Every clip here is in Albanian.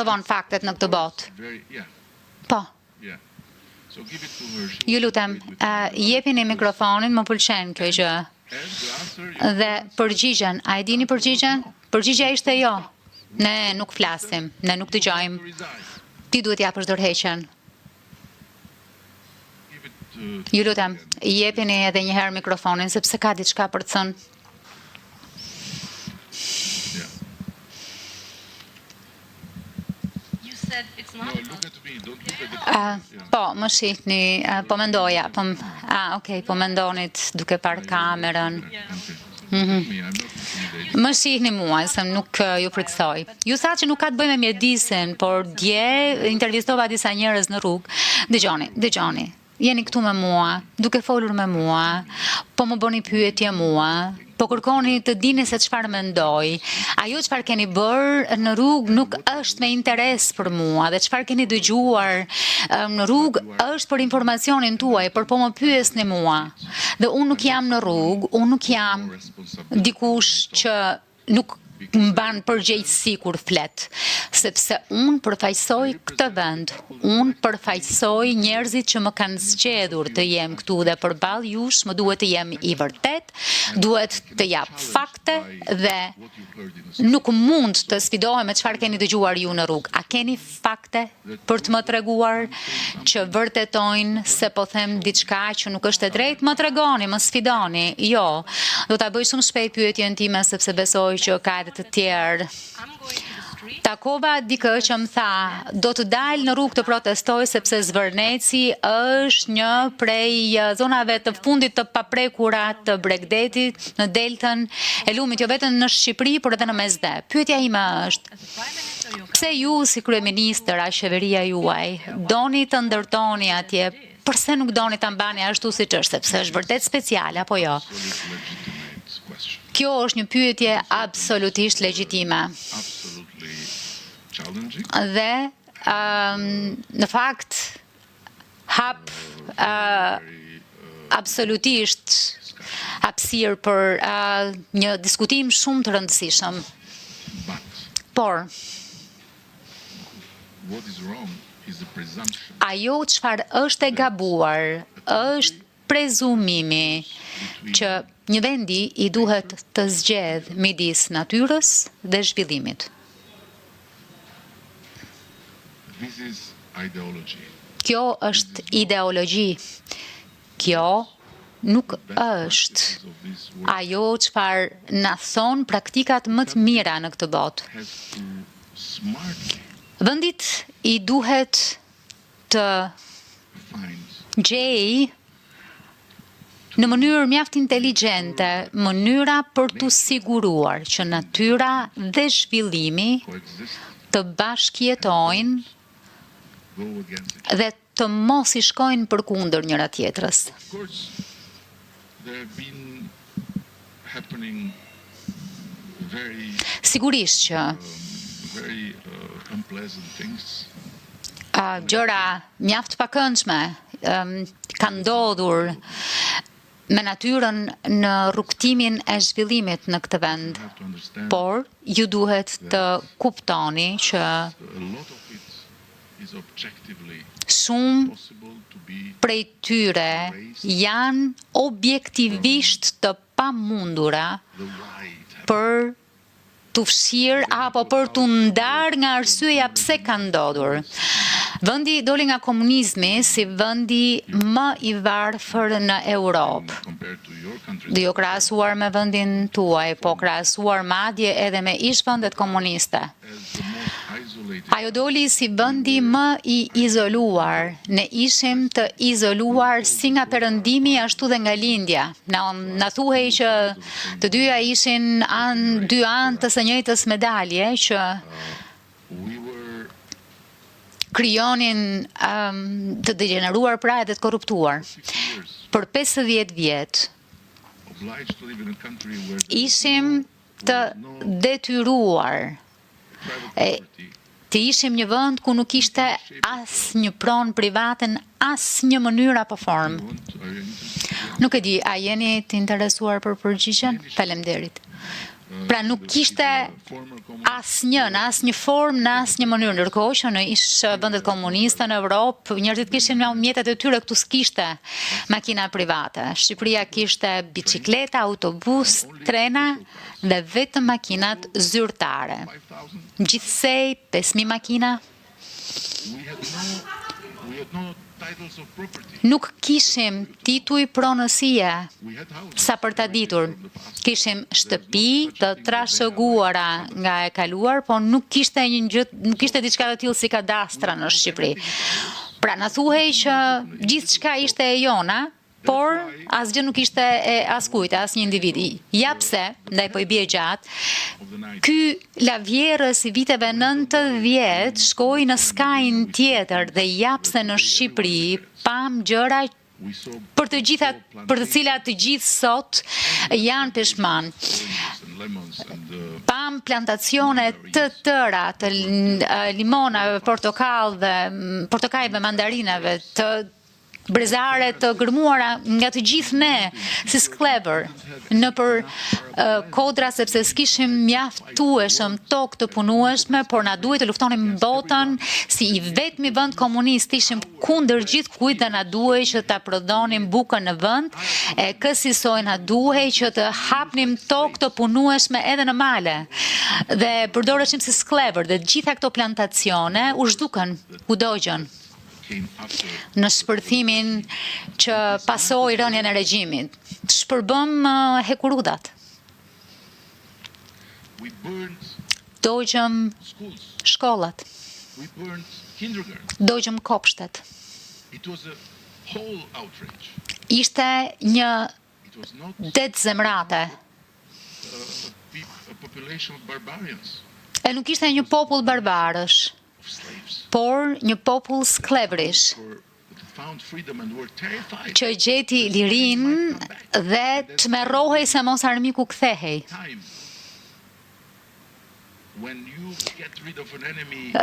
Von faktet në këtë botë. Po. Ju lutem, jepini mikrofonin, më pëlqen kjo gjë. Dhe përgjigjen, a e dini përgjigjen? Përgjigja ishte jo. Ne nuk flasim, ne nuk dëgjojmë. Ti duhet japësh dorëheqjen. Ju lutem, jepini edhe një herë mikrofonin, sepse ka diçka për të thënë. Po, më shihni, po mendoja, po mendonit duke parë kamerën. Më shihni mua, se nuk ju friksoj. Ju sa që nuk ka të bëjë me mjedisin, por dje intervistova disa njerëz në rrugë. Dëgjoni, jeni këtu me mua, duke folur me mua, po më bëni pyetje mua, po kërkoni të dini se çfarë mendoj. Ajo çfarë keni bërë në rrugë nuk është me interes për mua, dhe çfarë keni dëgjuar në rrugë është për informacionin tuaj, por po më pyesni mua. Dhe unë nuk jam në rrugë, unë nuk jam dikush që nuk mban përgjegjësi kur flet, sepse unë përfaqësoj këtë vend, unë përfaqësoj njerëzit që më kanë zgjedhur të jem këtu, dhe përballë jush më duhet të jem i vërtet, duhet të jap fakte, dhe nuk mund të sfidohem me çfarë keni dëgjuar ju në rrugë. A keni fakte për të më treguar që vërtetojnë se po them diçka që nuk është e drejtë? Më tregoni, më sfidoni. Jo, do ta bëj shumë shpejt pyetjen time, sepse besoj që ka të tjerë. Takova dikë që më tha, do të dalë në rrugë të protestoj sepse Zvërneci është një prej zonave të fundit të paprekura të Bregdetit në deltën e lumit, jo vetëm në Shqipëri, por edhe në Mesdhe. Pyetja ime është, pse ju si kryeministër a qeveria juaj doni të ndërtoni atje, përse nuk doni ta mbani ashtu siç është, sepse është vërtet speciale apo jo? Kjo është një pyetje absolutisht legjitime. Dhe në fakt hap absolutisht hapësirë për një diskutim shumë të rëndësishëm. Por ajo çfarë është e gabuar është prezumimi që një vendi i duhet të zgjedh midis natyrës dhe zhvillimit. Kjo është ideologji. Kjo nuk është ajo çfarë na thon praktikat më të mira në këtë botë. Vendit i duhet të gjejë në mënyrë mjaft inteligjente, mënyra për të siguruar që natyra dhe zhvillimi të bashkëjetojnë dhe të mos i shkojnë përkundër njëra tjetrës. Sigurisht që gjëra mjaft pakëndshme kanë ndodhur me natyrën në rrugtimin e zhvillimit në këtë vend, por ju duhet të kuptoni që shumë prej tyre janë objektivisht të pamundura për të fshirë apo për të ndarë nga arsyeja pse kanë ndodhur. Vendi doli nga komunizmi si vendi më i varfër në Europë. Dhe jo krahasuar me vendin tuaj, po krahasuar madje edhe me ish-vendet komuniste. Ajo doli si vendi më i izoluar. Ne ishim të izoluar si nga perëndimi ashtu dhe nga lindja. Na thuhej që të dyja ishin dy anë të së njëjtës medalje që krijonin të degeneruar pra edhe të korruptuar. Për 50 vjet ishim të detyruar të ishim një vend ku nuk ishte asnjë pronë private në asnjë mënyrë apo formë. Nuk e di, a jeni të interesuar për përgjigjen? Faleminderit. Pra nuk kishte asnjë, në asnjë formë, në asnjë mënyrë, ndërkohë që në vendet komuniste në Evropë, njerëzit kishin mjetet e tyre, këtu s'kishte makina private. Shqipëria kishte bicikleta, autobus, trena dhe vetëm makinat zyrtare. Gjithsej 5.000 makina. Nuk kishim tituj pronësie, sa për ta ditur. Kishim shtëpi të trashëguara nga e kaluar, po nuk kishte diçka të tillë si kadastra në Shqipëri. Pra na thuhej që gjithçka ishte e jona, por asgjë nuk ishte e askujt, asnjë individi. Ja pse, ndaj po I bie gjatë, ky lavjerës I viteve 90 shkoi në skajin tjetër dhe ja pse në Shqipëri pam gjëra për të cilat të gjithë sot janë peshman. Pam plantacione të tëra të limonave, portokajve, mandarinave, të brezare të gërmuara nga të gjithë ne, si Sklever, në për kodra sepse s'kishim mjaftueshëm tokë të punueshme, por na duhet të luftonim botën, si I vetmi vend komunist ishim kundër gjithkujt dhe na duhej që ta prodhonim bukën në vend, e kësaj na duhej që të hapnim tokë të punueshme edhe në male. Dhe përdoreshim si Sklever dhe gjitha këto plantacione u zhdukën, u dogjën në shpërthimin që pasoi rënien e regjimit. Shpërbëm hekurudat. Dogjëm shkollat. Dogjëm kopshtet. Ishte një det zemrate. E nuk ishte një popull barbarësh, por një popull sklevrish, që gjeti lirin dhe çmerrohej se mos armiku kthehej.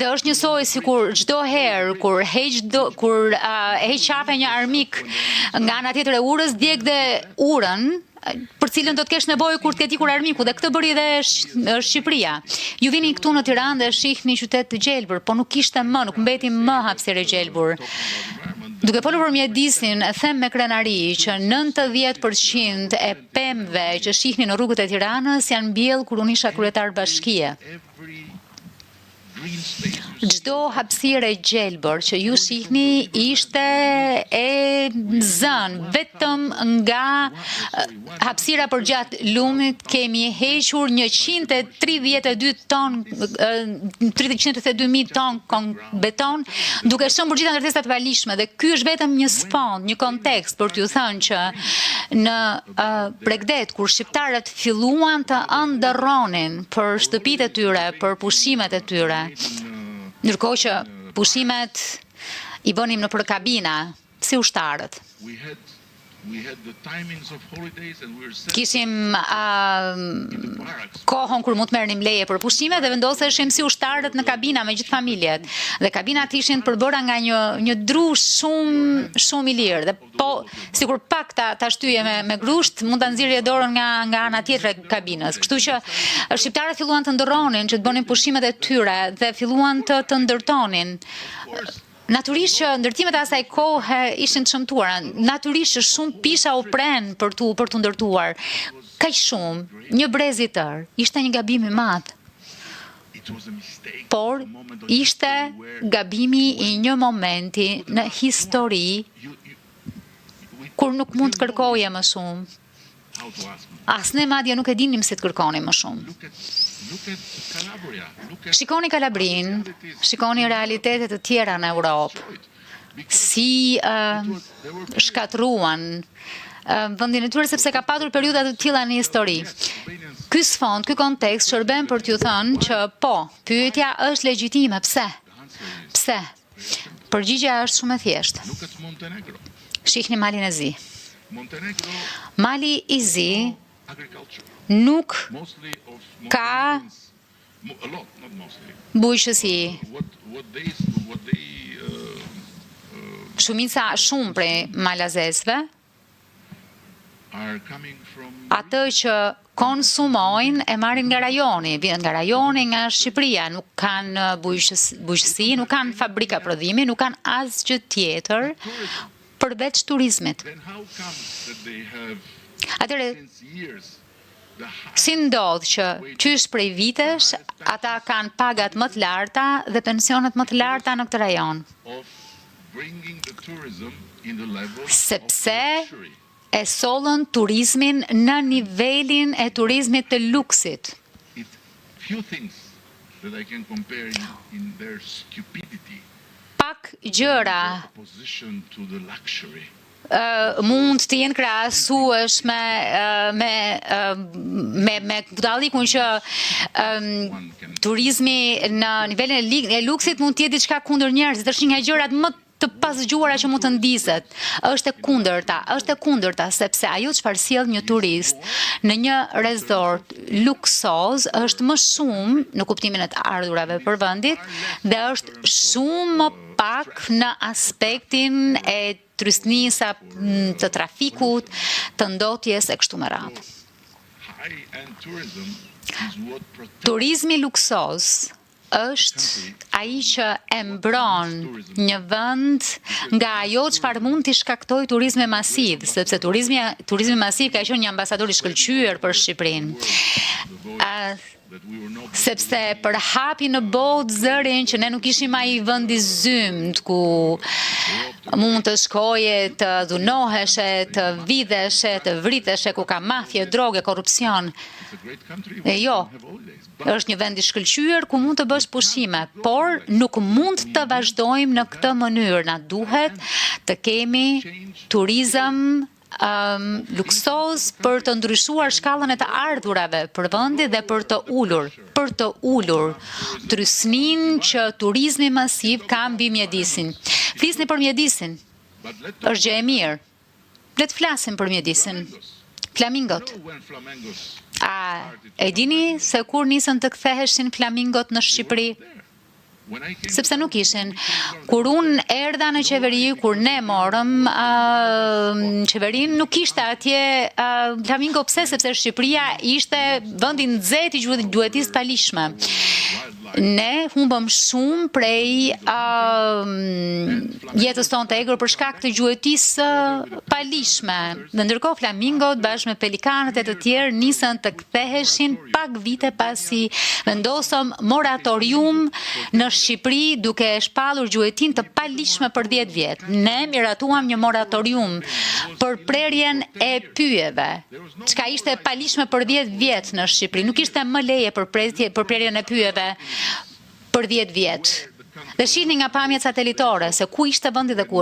Dhe është njësoj si kur çdo herë kur heq qape një armik nga ana tjetër e urës, djeg dhe urën për cilën do të kesh nevojë kur të ketë ikur armiku, dhe këtë bëri edhe Shqipëria. Ju vini këtu në Tiranë dhe shihni qytet të gjelbër, po nuk ishte më, nuk mbeti më hapësirë e gjelbër. Duke folur për mjedisin, e them me krenari që 90% e pemëve që shihni në rrugët e Tiranës janë mbjellë kur unë isha kryetar bashkie. Çdo hapësirë e gjelbër që ju shihni ishte e zënë, vetëm nga hapësira për gjatë lumit kemi hequr 132 ton, 132.000 ton beton, duke shëmbur gjitha ndërtesat valishme, dhe ky është vetëm një sfond, një kontekst për t'ju thënë që në Bregdet, kur shqiptarët filluan të ëndërronin për shtëpitë e tyre, për pushimet e tyre, ndërkohë që pushimet I bënim në për kabina, si ushtarët. Kishim kohën kur mund të merrnim leje për pushime dhe vendoseshim si ushtarët në kabina me gjithë familjet. Dhe kabinat ishin përbëra nga një dru shumë I lirë. Dhe po, sikur pak ta shtyje me grusht, mund ta nxirje dorën nga ana tjetër e kabinës. Kështu që shqiptarët filluan të ndërronin, që të bënin pushimet e tyre dhe filluan të ndërtonin. Natyrisht që ndërtimet e asaj kohe ishin të shëmtuara. Natyrisht që shumë pisha u pren për tu ndërtuar. Kaq shumë, një brez I tërë, ishte një gabim I madh. Por ishte gabimi I një momenti në histori kur nuk mund të kërkoje më shumë. As ne madje nuk e dinim se të kërkonim më shumë. Shikoni Kalabrin, shikoni realitetet të tjera në Europë, si shkatruan vendin e tyre sepse ka patur periudha të tilla në histori. Ky sfond, ky kontekst shërben për t'ju thënë që po, pyetja është legjitime. Pse? Pse? Përgjigjja është shumë e thjeshtë. Shihni Malin e Zi. Mali I Zi nuk ka bujqësi. Shumë prej malazesve, atë që konsumojnë e marrin nga rajoni, vjen nga rajoni, nga Shqipëria, nuk kanë bujqësi, nuk kanë fabrika prodhimi, nuk kanë asgjë tjetër përveç turizmit. Atëre, si ndodh që qysh prej vitesh ata kanë pagat më të larta dhe pensionet më të larta në këtë rajon? Sepse e sollën turizmin në nivelin e turizmit të luksit. Pak gjëra mund të jenë krahasueshme me dallikun që turizmi në nivelin e luksit mund të jetë diçka kundër njerëzit, është një nga gjërat më të pasgjuara që mund të ndiset. Është e kundërta, sepse ajo çfarë sjell një turist në një resort luksoz është më shumë në kuptimin e të ardhurave për vendit dhe është shumë më pak në aspektin e turistnisë, të trafikut, të ndotjes e kështu me radhë. Turizmi luksoz është ai që e mbron një vend nga ajo çfarë mund t'i shkaktojë turizmi masiv, sepse turizmi masiv ka qenë një ambasador i shkëlqyer për Shqipërinë. Sepse përhapi në botë zërin që ne nuk ishim ai vendi zymt ku mund të shkoje, të dhunoheshe, të vidheshe, të vriteshe, ku ka mafje, droge, korrupsion. E jo, është një vend i shkëlqyer ku mund të bësh pushime, por nuk mund të vazhdojmë në këtë mënyrë. Na duhet të kemi turizëm luksoz për të ndryshuar shkallën e të ardhurave për vendi dhe për të ulur trysnin që turizmi masiv ka mbi mjedisin. Flisni për mjedisin, është gjë e mirë. Le të flasim për mjedisin. Flamingot. E dini se kur nisën të ktheheshin flamingot në Shqipëri? Sepse nuk ishin. Kur unë erdha në qeveri, kur ne morëm qeverin, nuk ishte atje flamingo. Pse? Sepse Shqipëria ishte vendin nxehtë i gjuetisë palishme. Ne humbëm shumë prej jetës tonë të egër për shkak të gjuetisë palishme. Dhe ndërkohë flamingot bashkë me pelikanët e të tjerë nisën të ktheheshin pak vite pasi vendosëm moratorium në Shqipëri duke shpallur gjuetin të palishme për 10 vjet. Ne miratuam një moratorium për prerjen e pyjeve, çka ishte palishme për 10 vjet në Shqipëri. Nuk ishte më leje për prerjen e pyjeve për 10 vjet. Dhe shihni nga pamjet satelitore se ku ishte vendi dhe ku